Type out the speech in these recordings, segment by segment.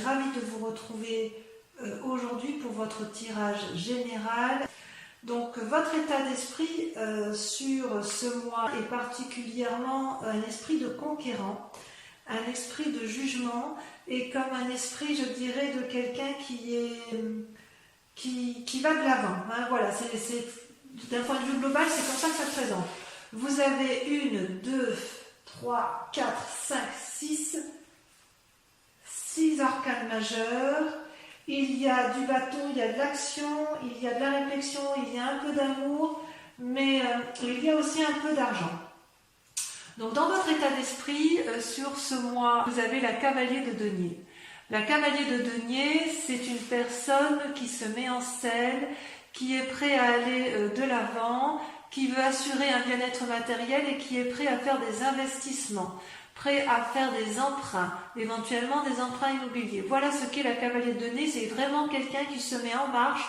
suis ravie de vous retrouver aujourd'hui pour votre tirage général. Donc votre état d'esprit sur ce mois est particulièrement un esprit de conquérant, un esprit de jugement et comme un esprit, je dirais, de quelqu'un qui va de l'avant. Hein, voilà, d'un point de vue global, c'est comme ça que ça se présente. Vous avez 1, 2, 3, 4, 5, 6 arcanes majeurs. Il y a du bâton, il y a de l'action, il y a de la réflexion, il y a un peu d'amour, mais il y a aussi un peu d'argent. Donc dans votre état d'esprit, sur ce mois, vous avez la cavalier de denier. La cavalier de denier, c'est une personne qui se met en selle, qui est prêt à aller de l'avant, qui veut assurer un bien-être matériel et qui est prêt à faire des investissements, prêt à faire des emprunts, éventuellement des emprunts immobiliers. Voilà ce qu'est la cavalier de denier, c'est vraiment quelqu'un qui se met en marche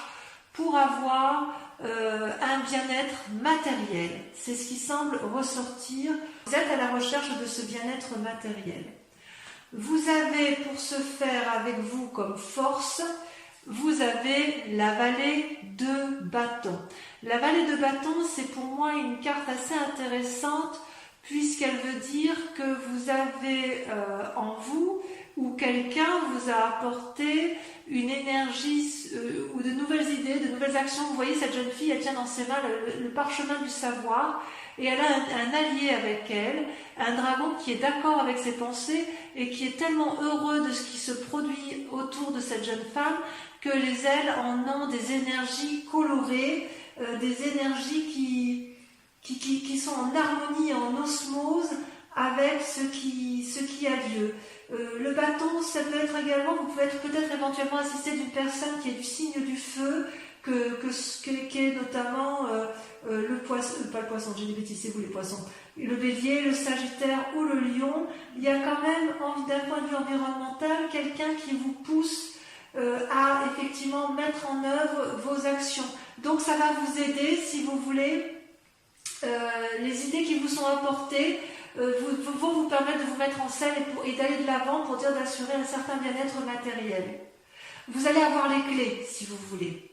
pour avoir un bien-être matériel. C'est ce qui semble ressortir. Vous êtes à la recherche de ce bien-être matériel. Vous avez pour ce faire avec vous comme force, vous avez la vallée de bâton. La vallée de bâton, c'est pour moi une carte assez intéressante puisqu'elle veut dire que vous avez en vous ou quelqu'un vous a apporté une énergie ou de nouvelles idées, de nouvelles actions. Vous voyez, cette jeune fille, elle tient dans ses mains le parchemin du savoir et elle a un allié avec elle, un dragon qui est d'accord avec ses pensées et qui est tellement heureux de ce qui se produit autour de cette jeune femme que les ailes en ont des énergies colorées, des énergies qui sont en harmonie, en osmose avec ce qui a lieu. Le bâton, ça peut être également, vous pouvez être peut-être éventuellement assisté d'une personne qui est du signe du feu, qui est notamment le poisson, pas le poisson, j'ai des bêtises, c'est vous les poissons, le bélier, le sagittaire ou le lion. Il y a quand même, d'un point de vue environnemental, quelqu'un qui vous pousse à effectivement mettre en œuvre vos actions. Donc ça va vous aider, si vous voulez, les idées qui vous sont apportées vont vous permettre de vous mettre en selle et d'aller de l'avant pour dire d'assurer un certain bien-être matériel. Vous allez avoir les clés, si vous voulez.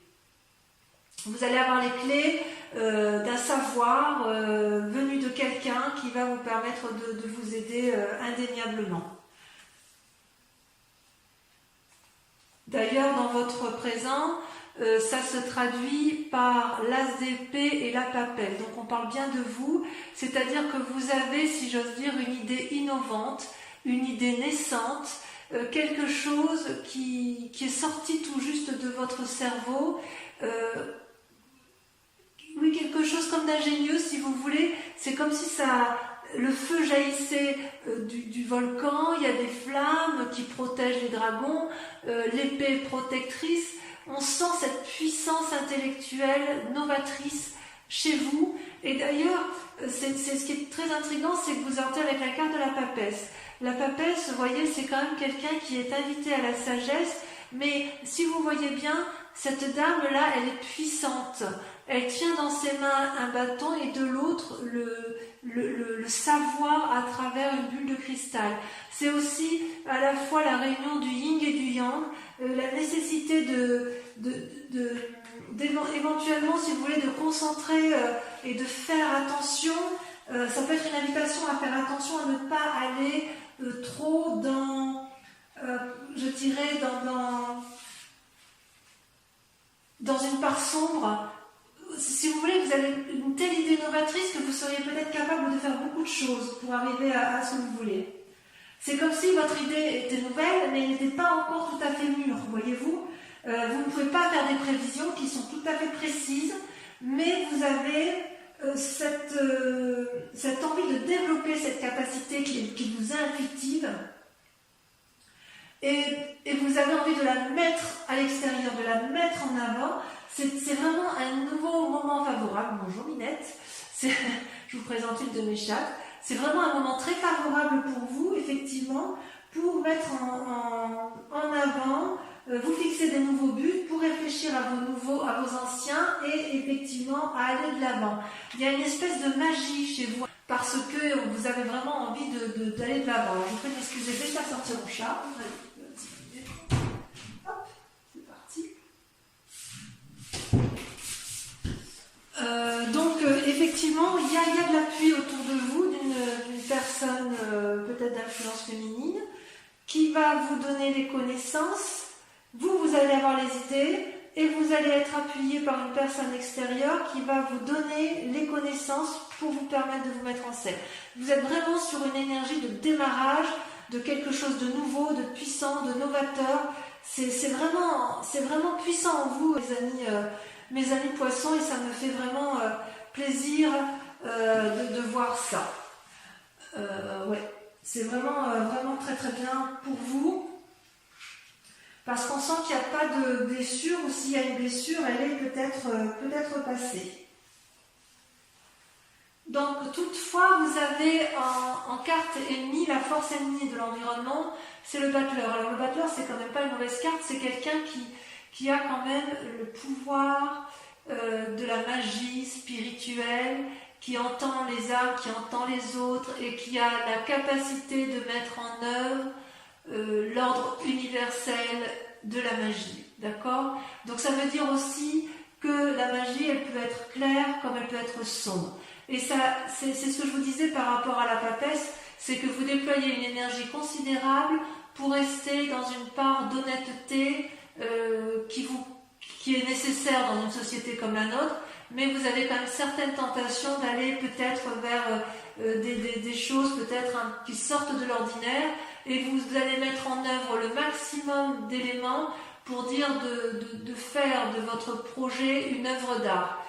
Vous allez avoir les clés d'un savoir venu de quelqu'un qui va vous permettre de vous aider indéniablement. D'ailleurs, dans votre présent, ça se traduit par l'as d'épée et la papelle. Donc on parle bien de vous, c'est-à-dire que vous avez, si j'ose dire, une idée innovante, une idée naissante, quelque chose qui est sorti tout juste de votre cerveau. Oui, quelque chose comme d'ingénieux, si vous voulez. C'est comme si le feu jaillissait du volcan, il y a des flammes qui protègent les dragons, l'épée protectrice. On sent cette puissance intellectuelle novatrice chez vous. Et d'ailleurs, c'est ce qui est très intriguant, c'est que vous entrez avec la carte de la papesse. La papesse, vous voyez, c'est quand même quelqu'un qui est invité à la sagesse, mais si vous voyez bien, cette dame-là, elle est puissante. Elle tient dans ses mains un bâton et de l'autre le savoir à travers une bulle de cristal. C'est aussi à la fois la réunion du yin et du yang, la nécessité éventuellement, si vous voulez, de concentrer et de faire attention. Ça peut être une invitation à faire attention à ne pas aller trop dans, je dirais, dans une part sombre. Si vous voulez, vous avez une telle idée novatrice que vous seriez peut-être capable de faire beaucoup de choses pour arriver à ce que vous voulez. C'est comme si votre idée était nouvelle, mais elle n'était pas encore tout à fait mûre, voyez-vous. Vous ne pouvez pas faire des prévisions qui sont tout à fait précises, mais vous avez cette envie de développer cette capacité qui vous est intuitive, et vous avez envie de la mettre à l'extérieur, de la mettre en avant. C'est vraiment un nouveau moment favorable. Bonjour Minette, je vous présente une de mes chattes. C'est vraiment un moment très favorable pour vous, effectivement, pour mettre en avant, vous fixer des nouveaux buts, pour réfléchir à vos anciens et effectivement à aller de l'avant. Il y a une espèce de magie chez vous parce que vous avez vraiment envie d'aller de l'avant. Je vous prie de m'excuser, je vais faire sortir mon chat. Effectivement, il y a de l'appui autour de vous d'une personne peut-être d'influence féminine qui va vous donner les connaissances. Vous allez avoir les idées et vous allez être appuyé par une personne extérieure qui va vous donner les connaissances pour vous permettre de vous mettre en scène. Vous êtes vraiment sur une énergie de démarrage, de quelque chose de nouveau, de puissant, de novateur. C'est vraiment puissant en vous, mes amis poissons, et ça me fait vraiment plaisir de voir ça. Ouais, c'est vraiment très très bien pour vous, parce qu'on sent qu'il n'y a pas de blessure, ou s'il y a une blessure, elle est peut-être passée. Donc toutefois, vous avez en carte ennemie, la force ennemie de l'environnement, c'est le battleur. Alors le battleur, c'est quand même pas une mauvaise carte, c'est quelqu'un qui a quand même le pouvoir de la magie spirituelle, qui entend les âmes, qui entend les autres, et qui a la capacité de mettre en œuvre l'ordre universel de la magie. D'accord? Donc ça veut dire aussi que la magie, elle peut être claire comme elle peut être sombre. Et ça, c'est ce que je vous disais par rapport à la papesse, c'est que vous déployez une énergie considérable pour rester dans une part d'honnêteté qui est nécessaire dans une société comme la nôtre, mais vous avez quand même certaines tentations d'aller peut-être vers des choses peut-être qui sortent de l'ordinaire, et vous allez mettre en œuvre le maximum d'éléments pour dire de faire de votre projet une œuvre d'art.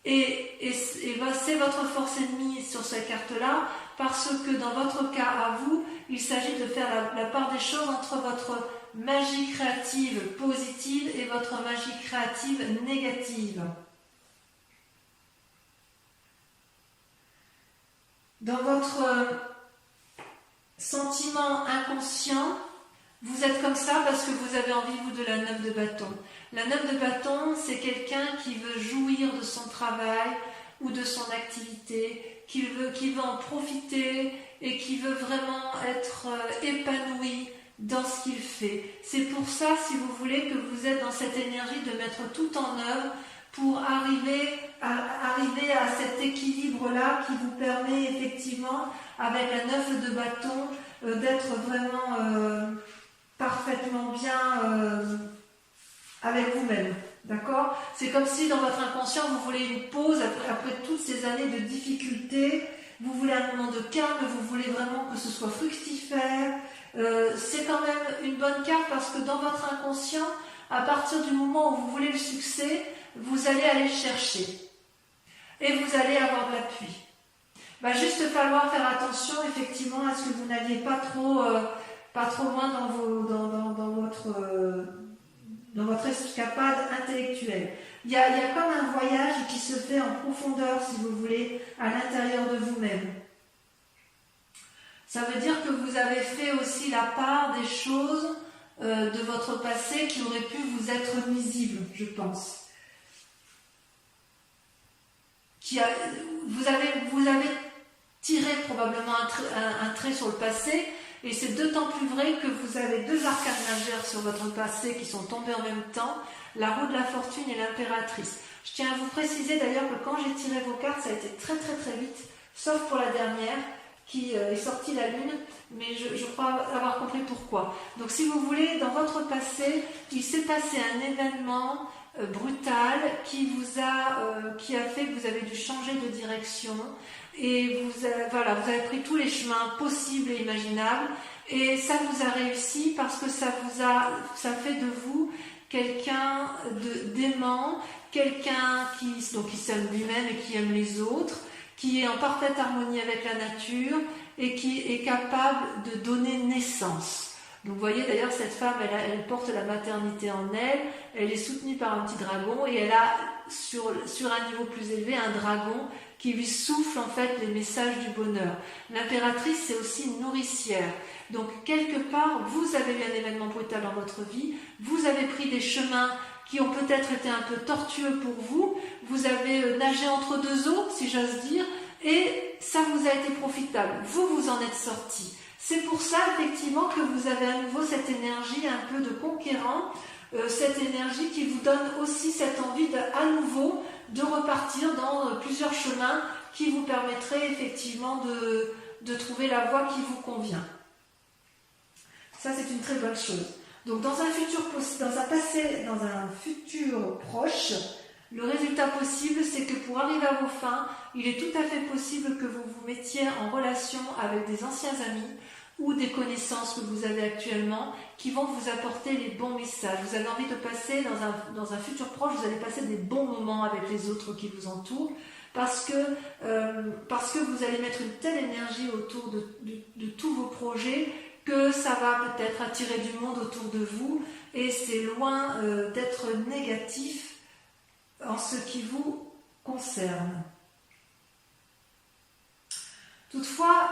Et c'est votre force ennemie sur cette carte-là, parce que dans votre cas à vous, il s'agit de faire la part des choses entre votre magie créative positive et votre magie créative négative. Dans votre sentiment inconscient, vous êtes comme ça parce que vous avez envie, vous, de la 9 de bâton. La 9 de bâton, c'est quelqu'un qui veut jouir de son travail ou de son activité, qui veut en profiter et qui veut vraiment être épanoui dans ce qu'il fait. C'est pour ça, si vous voulez, que vous êtes dans cette énergie de mettre tout en œuvre pour arriver à cet équilibre-là qui vous permet effectivement, avec la 9 de bâton, d'être vraiment parfaitement bien avec vous-même. D'accord? C'est comme si dans votre inconscient, vous voulez une pause après toutes ces années de difficultés. Vous voulez un moment de calme, vous voulez vraiment que ce soit fructifère. C'est quand même une bonne carte parce que dans votre inconscient, à partir du moment où vous voulez le succès, vous allez aller le chercher. Et vous allez avoir de l'appui. Va juste falloir faire attention effectivement à ce que vous n'alliez pas trop loin dans votre escapade intellectuelle. Il y a comme un voyage qui se fait en profondeur, si vous voulez, à l'intérieur de vous-même. Ça veut dire que vous avez fait aussi la part des choses de votre passé qui auraient pu vous être nuisibles, je pense. Vous avez tiré probablement un trait sur le passé, et c'est d'autant plus vrai que vous avez deux arcanes majeures sur votre passé qui sont tombés en même temps, la roue de la fortune et l'impératrice. Je tiens à vous préciser d'ailleurs que quand j'ai tiré vos cartes, ça a été très très très vite, sauf pour la dernière qui est sortie la lune, mais je crois avoir compris pourquoi. Donc si vous voulez, dans votre passé, il s'est passé un événement brutal qui a fait que vous avez dû changer de direction, et vous avez pris tous les chemins possibles et imaginables, et ça vous a réussi parce que ça fait de vous quelqu'un d'aimant, quelqu'un qui s'aime lui-même et qui aime les autres, qui est en parfaite harmonie avec la nature et qui est capable de donner naissance. Donc vous voyez d'ailleurs cette femme, elle porte la maternité en elle est soutenue par un petit dragon, et elle a sur un niveau plus élevé un dragon qui lui souffle en fait les messages du bonheur. L'impératrice, c'est aussi une nourricière. Donc quelque part, vous avez eu un événement brutal dans votre vie, vous avez pris des chemins qui ont peut-être été un peu tortueux pour vous, vous avez nagé entre deux eaux, si j'ose dire, et ça vous a été profitable. Vous en êtes sorti. C'est pour ça, effectivement, que vous avez à nouveau cette énergie un peu de conquérant, cette énergie qui vous donne aussi cette envie à nouveau de repartir dans plusieurs chemins qui vous permettraient effectivement de trouver la voie qui vous convient. Ça, c'est une très bonne chose. Donc, dans un futur proche, le résultat possible, c'est que pour arriver à vos fins, il est tout à fait possible que vous vous mettiez en relation avec des anciens amis ou des connaissances que vous avez actuellement qui vont vous apporter les bons messages. Vous avez envie de passer dans un futur proche, vous allez passer des bons moments avec les autres qui vous entourent parce que vous allez mettre une telle énergie autour de tous vos projets que ça va peut-être attirer du monde autour de vous et c'est loin d'être négatif en ce qui vous concerne. Toutefois,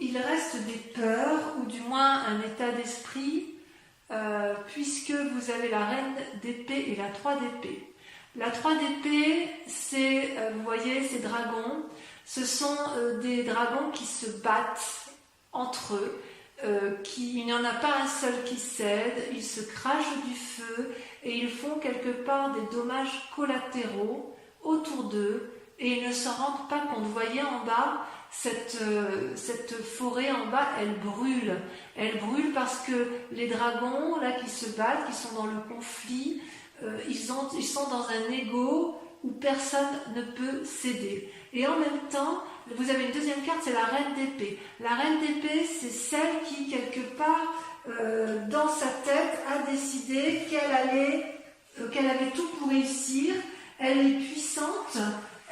il reste des peurs, ou du moins un état d'esprit, puisque vous avez la reine d'épée et la 3 d'épée. La 3 d'épée, c'est, vous voyez, ces dragons, ce sont des dragons qui se battent entre eux, il n'y en a pas un seul qui cède, ils se crachent du feu et ils font quelque part des dommages collatéraux autour d'eux et ils ne s'en rendent pas compte. Vous voyez en bas, cette forêt en bas, elle brûle. Elle brûle parce que les dragons là qui se battent, qui sont dans le conflit, ils sont dans un ego où personne ne peut céder. Et en même temps, vous avez une deuxième carte, c'est la reine d'épée. La reine d'épée, c'est celle qui, quelque part, dans sa tête, a décidé qu'elle avait tout pour réussir. Elle est puissante,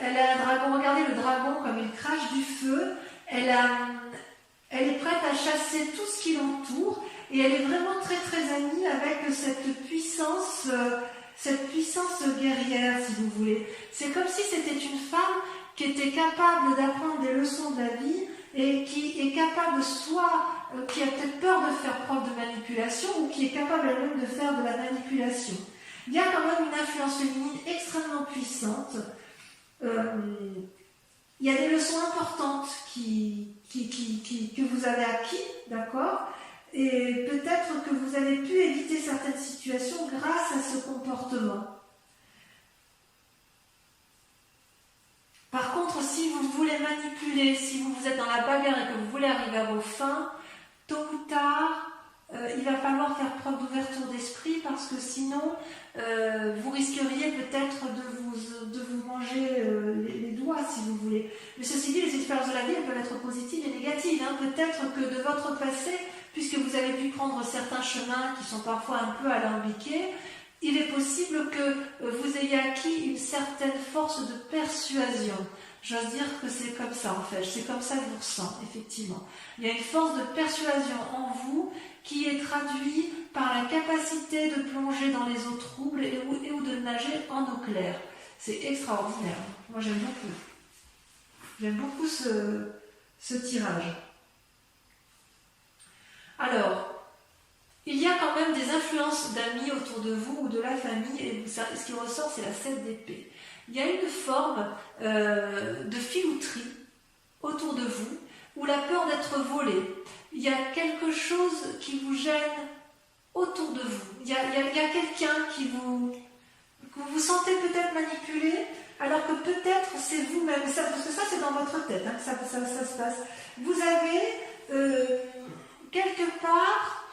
elle a un dragon. Regardez le dragon comme il crache du feu. Elle est prête à chasser tout ce qui l'entoure. Et elle est vraiment très très amie avec cette puissance guerrière, si vous voulez. C'est comme si c'était une femme qui était capable d'apprendre des leçons de la vie et qui est capable qui a peut-être peur de faire preuve de manipulation ou qui est capable elle-même de faire de la manipulation. Il y a quand même une influence féminine extrêmement puissante. Il y a des leçons importantes que vous avez acquis, d'accord ? Et peut-être que vous avez pu éviter certaines situations grâce à ce comportement. Par contre, si vous voulez manipuler, si vous êtes dans la bagarre et que vous voulez arriver à vos fins, tôt ou tard, il va falloir faire preuve d'ouverture d'esprit parce que sinon, vous risqueriez peut-être de vous manger les doigts, si vous voulez. Mais ceci dit, les expériences de la vie, elles peuvent être positives et négatives. Peut-être que de votre passé, puisque vous avez pu prendre certains chemins qui sont parfois un peu alambiqués, il est possible que vous ayez acquis une certaine force de persuasion. J'ose dire que c'est comme ça en fait, c'est comme ça que je vous ressens, effectivement. Il y a une force de persuasion en vous qui est traduite par la capacité de plonger dans les eaux troubles et ou de nager en eau claire. C'est extraordinaire. Moi j'aime beaucoup. J'aime beaucoup ce tirage. Alors, il y a quand même des influences d'amis autour de vous ou de la famille, et ce qui ressort, c'est la 7 d'épée. Il y a une forme de filouterie autour de vous, ou la peur d'être volé. Il y a quelque chose qui vous gêne autour de vous. Il y a quelqu'un que vous sentez peut-être manipulé, alors que peut-être c'est vous-même. Parce que ça, c'est dans votre tête que ça se passe. Vous avez quelque part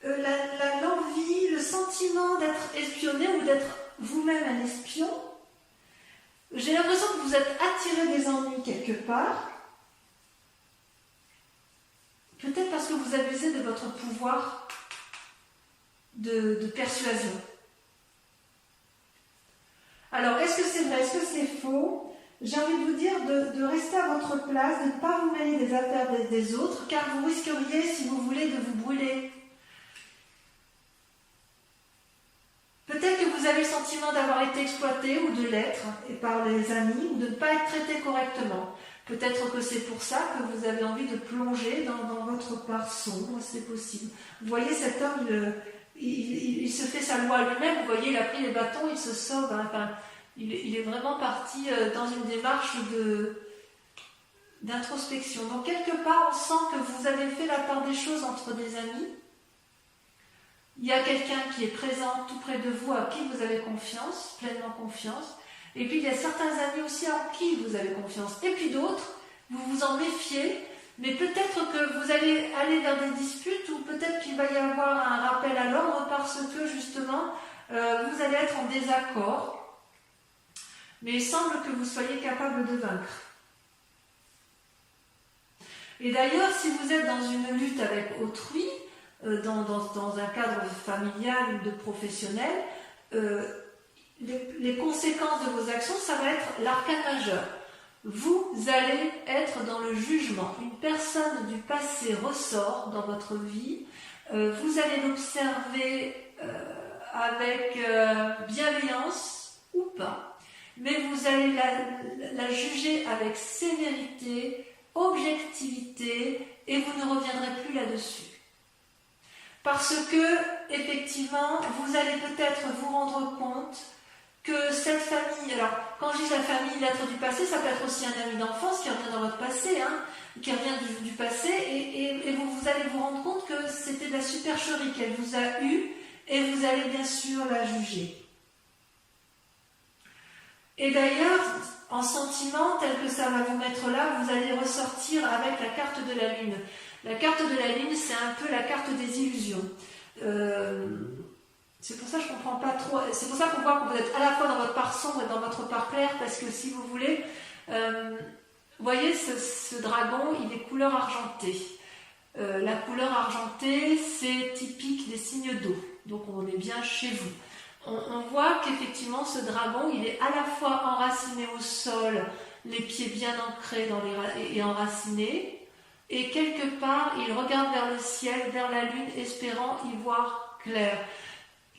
l'envie, le sentiment d'être espionné ou d'être vous-même un espion. J'ai l'impression que vous êtes attiré des ennuis quelque part. Peut-être parce que vous abusez de votre pouvoir de persuasion. Alors, est-ce que c'est vrai, est-ce que c'est faux ? J'ai envie de vous dire de rester à votre place, de ne pas vous mêler des affaires des autres, car vous risqueriez, si vous voulez, de vous brûler. Peut-être que vous avez le sentiment d'avoir été exploité ou de l'être, et par les amis, ou de ne pas être traité correctement. Peut-être que c'est pour ça que vous avez envie de plonger dans votre part sombre, c'est possible. Vous voyez, cet homme, il se fait sa loi lui-même, vous voyez, il a pris les bâtons, il se sauve, enfin, il est vraiment parti dans une démarche d'introspection. Donc quelque part, on sent que vous avez fait la part des choses entre des amis. Il y a quelqu'un qui est présent tout près de vous, à qui vous avez confiance, pleinement confiance. Et puis il y a certains amis aussi en qui vous avez confiance. Et puis d'autres, vous vous en méfiez, mais peut-être que vous allez aller vers des disputes ou peut-être qu'il va y avoir un rappel à l'ordre parce que justement, vous allez être en désaccord. Mais il semble que vous soyez capable de vaincre. Et d'ailleurs, si vous êtes dans une lutte avec autrui, dans un cadre familial ou de professionnel, les conséquences de vos actions, ça va être l'arcane majeur. Vous allez être dans le jugement. Une personne du passé ressort dans votre vie. Vous allez l'observer avec bienveillance ou pas. Mais vous allez la juger avec sévérité, objectivité, et vous ne reviendrez plus là-dessus. Parce que, effectivement, vous allez peut-être vous rendre compte que cette famille, alors quand je dis la famille, l'être du passé, ça peut être aussi un ami d'enfance qui revient dans votre passé, qui revient du passé, et vous allez vous rendre compte que c'était de la supercherie qu'elle vous a eue, et vous allez bien sûr la juger. Et d'ailleurs, en sentiment, tel que ça va vous mettre là, vous allez ressortir avec la carte de la Lune. La carte de la Lune, c'est un peu la carte des illusions. C'est pour ça que je ne comprends pas trop. C'est pour ça qu'on voit que vous êtes à la fois dans votre part sombre et dans votre part claire, parce que si vous voulez, vous voyez, ce dragon, il est couleur argentée. La couleur argentée, c'est typique des signes d'eau. Donc on est bien chez vous. On voit qu'effectivement ce dragon, il est à la fois enraciné au sol, les pieds bien ancrés et enracinés, et quelque part il regarde vers le ciel, vers la lune, espérant y voir clair.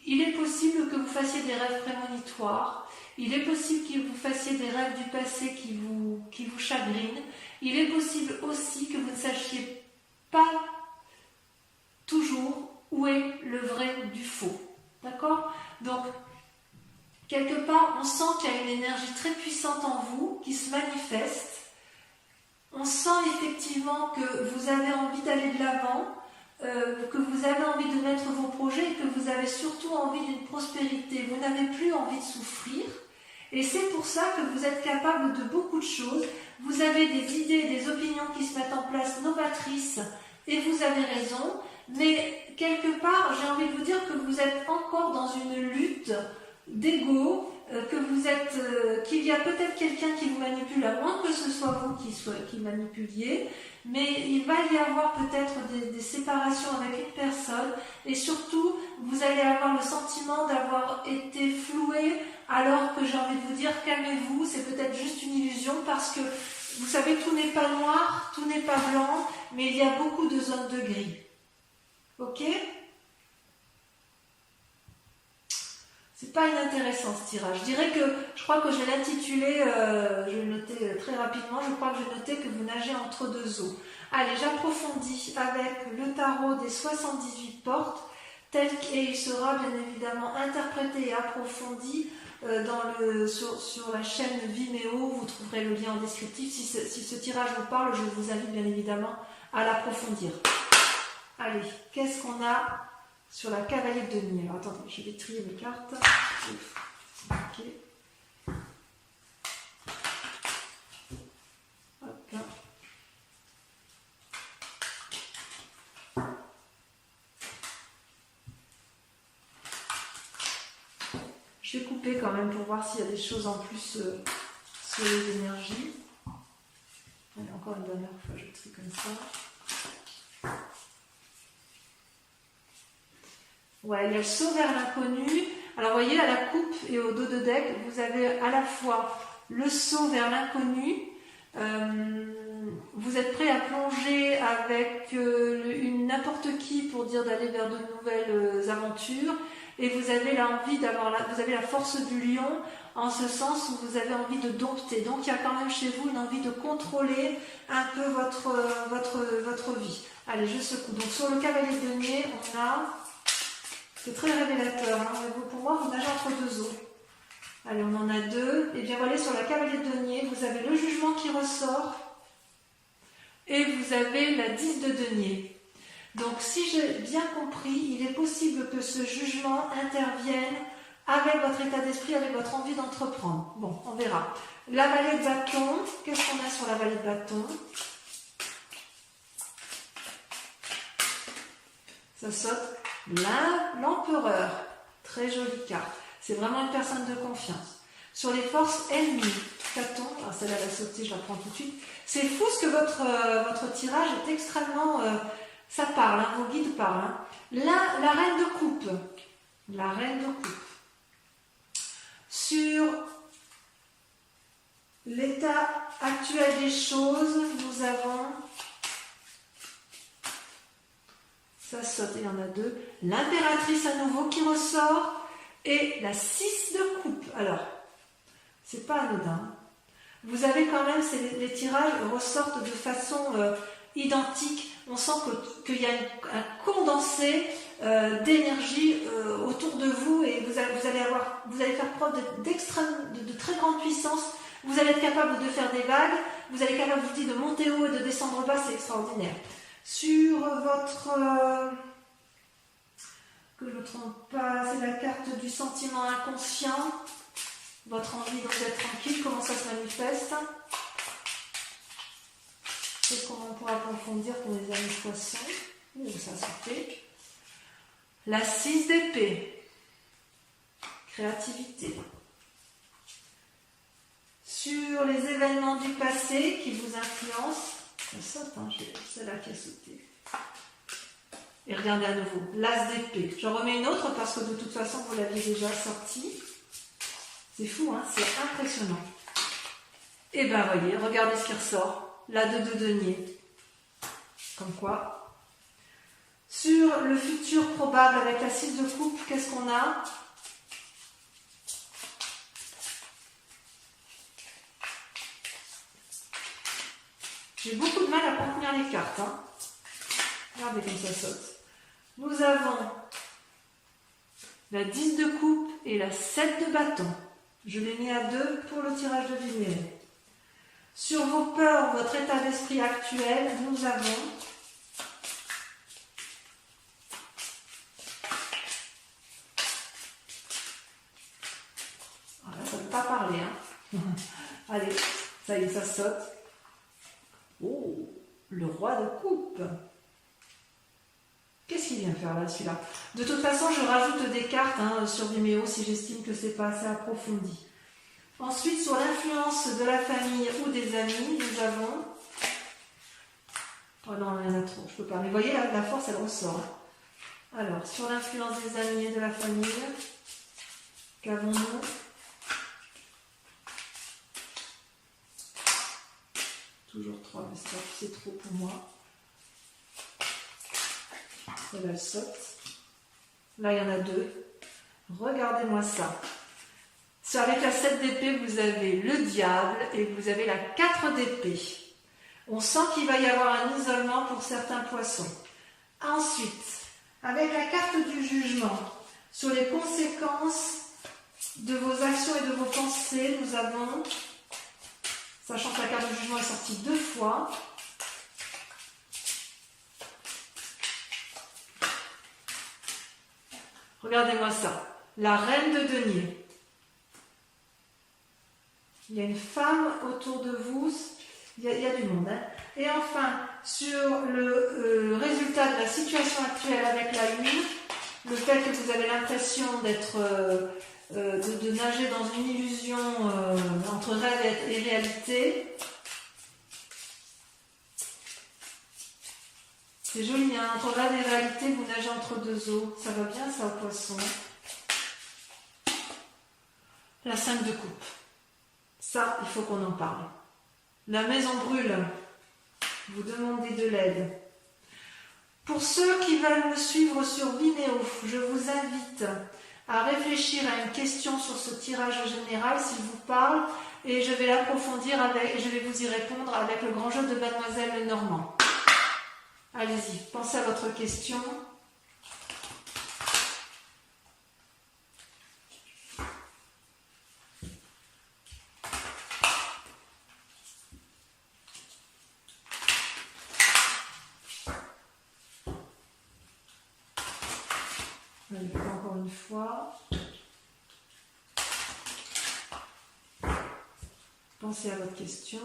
Il est possible que vous fassiez des rêves prémonitoires, il est possible que vous fassiez des rêves du passé qui vous chagrinent, il est possible aussi que vous ne sachiez pas toujours où est le vrai du faux. D'accord ? Donc, quelque part, on sent qu'il y a une énergie très puissante en vous qui se manifeste. On sent effectivement que vous avez envie d'aller de l'avant, que vous avez envie de mettre vos projets et que vous avez surtout envie d'une prospérité. Vous n'avez plus envie de souffrir. Et c'est pour ça que vous êtes capable de beaucoup de choses. Vous avez des idées, des opinions qui se mettent en place novatrices et vous avez raison. Mais quelque part, j'ai envie de vous dire que vous êtes encore dans une lutte d'ego, qu'il y a peut-être quelqu'un qui vous manipule, à moins que ce soit vous qui manipuliez, mais il va y avoir peut-être des séparations avec une personne, et surtout, vous allez avoir le sentiment d'avoir été floué, alors que j'ai envie de vous dire, calmez-vous, c'est peut-être juste une illusion, parce que, vous savez, tout n'est pas noir, tout n'est pas blanc, mais il y a beaucoup de zones de gris. Ok ? C'est pas inintéressant ce tirage. Je crois que je vais l'intituler, je vais le noter très rapidement, je crois que je vais noter que vous nagez entre deux eaux. Allez, j'approfondis avec le tarot des 78 portes, tel qu'il sera bien évidemment interprété et approfondi sur la chaîne Vimeo. Vous trouverez le lien en descriptif. Si ce tirage vous parle, je vous invite bien évidemment à l'approfondir. Allez, qu'est-ce qu'on a sur la cavalier de denier? Alors attendez, je vais trier mes cartes. Ok. Hop. Je vais couper quand même pour voir s'il y a des choses en plus sur les énergies. Allez, encore une dernière fois, je trie comme ça. Ouais, il y a le saut vers l'inconnu. Alors, vous voyez, à la coupe et au dos de deck, vous avez à la fois le saut vers l'inconnu. Vous êtes prêt à plonger avec n'importe qui pour dire d'aller vers de nouvelles aventures. Et vous avez vous avez la force du lion, en ce sens où vous avez envie de dompter. Donc, il y a quand même chez vous une envie de contrôler un peu votre vie. Allez, je secoue. Donc, sur le cavalier de denier, on a... C'est très révélateur. Hein. Pour moi, vous nagez entre deux eaux. Allez, on en a deux. Et bien voilà, sur la cavalier de denier, vous avez le jugement qui ressort. Et vous avez la 10 de denier. Donc, si j'ai bien compris, il est possible que ce jugement intervienne avec votre état d'esprit, avec votre envie d'entreprendre. Bon, on verra. La vallée de bâton, qu'est-ce qu'on a sur la vallée de bâton? Ça saute l'empereur. Très jolie carte. C'est vraiment une personne de confiance. Sur les forces ennemies, Caton, alors celle-là va sauter, je la prends tout de suite. C'est fou ce que votre tirage est extrêmement... ça parle, hein, vos guides parlent. Hein. Là, la reine de coupe. La reine de coupe. Sur l'état actuel des choses, nous avons... Ça saute, il y en a deux. L'impératrice à nouveau qui ressort. Et la 6 de coupe. Alors, c'est pas anodin. Vous avez quand même, les tirages ressortent de façon identique. On sent qu'il y a un condensé d'énergie autour de vous et vous allez faire preuve de très grande puissance. Vous allez être capable de faire des vagues. Vous allez être capable, je vous dis, de monter haut et de descendre bas. C'est extraordinaire. Sur votre... que je ne me trompe pas, c'est la carte du sentiment inconscient. Votre envie donc d'être tranquille, comment ça se manifeste? Et comment on pourra approfondir pour les amis poissons? Où ça se fait? La 6 d'épée. Créativité. Sur les événements du passé qui vous influencent. Ça saute, hein, c'est là qui a sauté. Et regardez à nouveau, l'as d'épée. J'en remets une autre parce que de toute façon, vous l'aviez déjà sortie. C'est fou, hein, c'est impressionnant. Et ben voyez, regardez ce qui ressort. La 2 de denier. Comme quoi. Sur le futur probable avec la 6 de coupe, qu'est-ce qu'on a? J'ai beaucoup de mal à contenir les cartes. Hein. Regardez comme ça saute. Nous avons la 10 de coupe et la 7 de bâton. Je l'ai mis à 2 pour le tirage de lumière. Sur vos peurs, votre état d'esprit actuel, nous avons voilà, ça ne veut pas parler. Hein. Allez, ça y est, ça saute. Oh, le roi de coupe. Qu'est-ce qu'il vient faire là, celui-là? De toute façon, je rajoute des cartes hein, sur Vimeo si j'estime que c'est pas assez approfondi. Ensuite, sur l'influence de la famille ou des amis, nous avons... Oh non, il y en a trop, je peux pas. Mais vous voyez, la force, elle ressort. Alors, sur l'influence des amis et de la famille, qu'avons-nous? Toujours 3, mais c'est trop pour moi. Celle-là, elle saute. Là, il y en a 2. Regardez-moi ça. Avec la 7 d'épée, vous avez le diable et vous avez la 4 d'épée. On sent qu'il va y avoir un isolement pour certains poissons. Ensuite, avec la carte du jugement, sur les conséquences de vos actions et de vos pensées, nous avons, sachant que la carte du jugement est sortie 2 fois, regardez-moi ça, la reine de denier. Il y a une femme autour de vous, il y a du monde. Hein. Et enfin, sur le résultat de la situation actuelle avec la Lune, le fait que vous avez l'impression d'être, de nager dans une illusion entre rêve et réalité, c'est joli, hein, entre rêve et réalité, vous nagez entre deux eaux. Ça va bien ça au poisson. La 5 de coupe. Ça, il faut qu'on en parle. La maison brûle. Vous demandez de l'aide. Pour ceux qui veulent me suivre sur Vimeo, je vous invite à réfléchir à une question sur ce tirage général, s'il vous parle, et je vais l'approfondir je vais vous y répondre avec le grand jeu de Mademoiselle Lenormand. Allez-y, pensez à votre question. Encore une fois. pensez à votre question.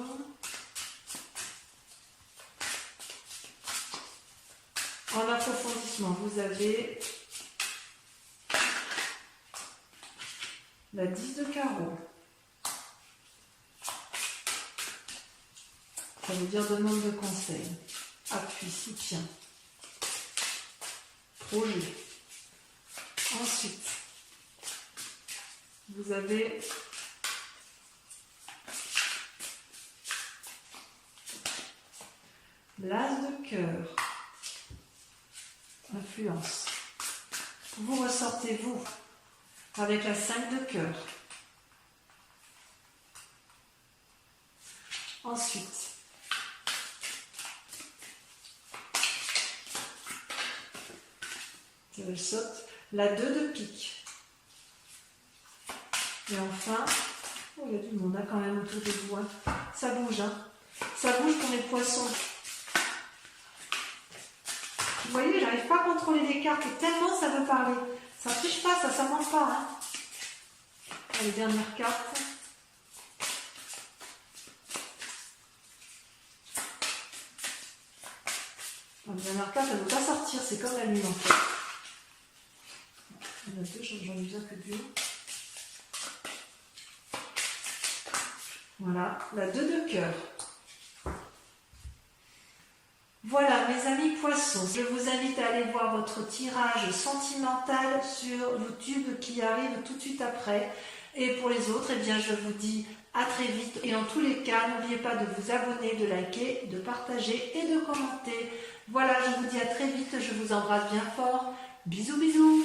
En approfondissement, vous avez la 10 de carreau. Ça veut dire demande de conseil, appui, soutien, projet. Ensuite, vous avez l'as de cœur, influence. Vous ressortez vous avec la 5 de cœur. Ensuite, je saute la 2 de pique. Et enfin, oh, il y a du monde quand même autour de vous. Hein. Ça bouge, hein. Ça bouge pour les poissons. Vous voyez, j'arrive pas à contrôler les cartes tellement ça veut parler. Ça ne touche pas, ça mange pas. Hein. Les dernières cartes. La dernière carte, elle ne veut pas sortir, c'est comme la lune en fait. Il y en a deux, j'en ai déjà que deux. Voilà, la 2 de cœur. Voilà, mes amis poissons, je vous invite à aller voir votre tirage sentimental sur YouTube qui arrive tout de suite après. Et pour les autres, eh bien, je vous dis à très vite. Et en tous les cas, n'oubliez pas de vous abonner, de liker, de partager et de commenter. Voilà, je vous dis à très vite, je vous embrasse bien fort. Bisous, bisous.